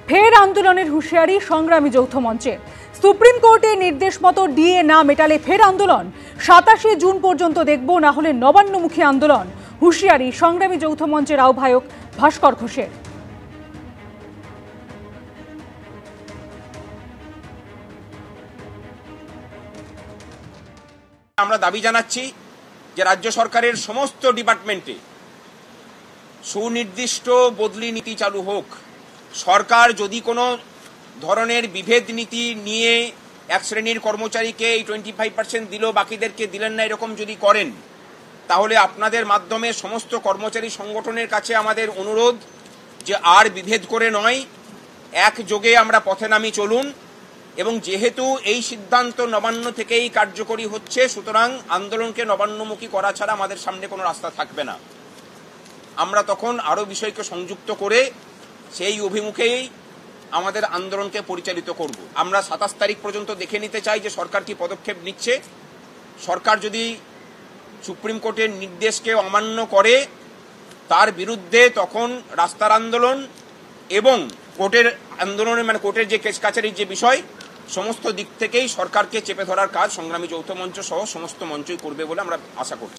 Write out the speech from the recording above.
ফের আন্দোলনের হুঁশিয়ারি সংগ্রামী যৌথ মঞ্চের। সুপ্রিম কোর্টের নির্দেশ মতো ডিএ না মেটালে ফের আন্দোলন। 27 জুন পর্যন্ত দেখব, না হলে নবান্নমুখী আন্দোলন। হুঁশিয়ারি সংগ্রামী যৌথ মঞ্চের আহ্বায়ক ভাস্কর ঘোষের। আমরা দাবি জানাচ্ছি যে রাজ্য সরকারের সমস্ত ডিপার্টমেন্টে সুনির্দিষ্ট বদলি নীতি চালু হোক। সরকার যদি কোনো ধরনের বিভেদ নীতি নিয়ে এক শ্রেণীর কর্মচারীকে এই 25% দিল, বাকিদেরকে দিলেন না, এরকম যদি করেন, তাহলে আপনাদের মাধ্যমে সমস্ত কর্মচারী সংগঠনের কাছে আমাদের অনুরোধ যে আর বিভেদ করে নয়, একযোগে আমরা পথে নামি চলুন। এবং যেহেতু এই সিদ্ধান্ত নবান্ন থেকেই কার্যকরী হচ্ছে, সুতরাং আন্দোলনকে নবান্নমুখী করা ছাড়া আমাদের সামনে কোনো রাস্তা থাকবে না। আমরা তখন আরও বিষয়কে সংযুক্ত করে সেই অভিমুখেই আমাদের আন্দোলনকে পরিচালিত করব। আমরা 27 তারিখ পর্যন্ত দেখে নিতে চাই যে সরকার কি পদক্ষেপ নিচ্ছে। সরকার যদি সুপ্রিম কোর্টের নির্দেশকে অমান্য করে, তার বিরুদ্ধে তখন রাস্তার আন্দোলন এবং কোর্টের আন্দোলনের কোর্টের যে কেস কাছারির যে বিষয়, সমস্ত দিক থেকেই সরকারকে চেপে ধরার কাজ সংগ্রামী যৌথ মঞ্চ সহ সমস্ত মঞ্চই করবে বলে আমরা আশা করছি।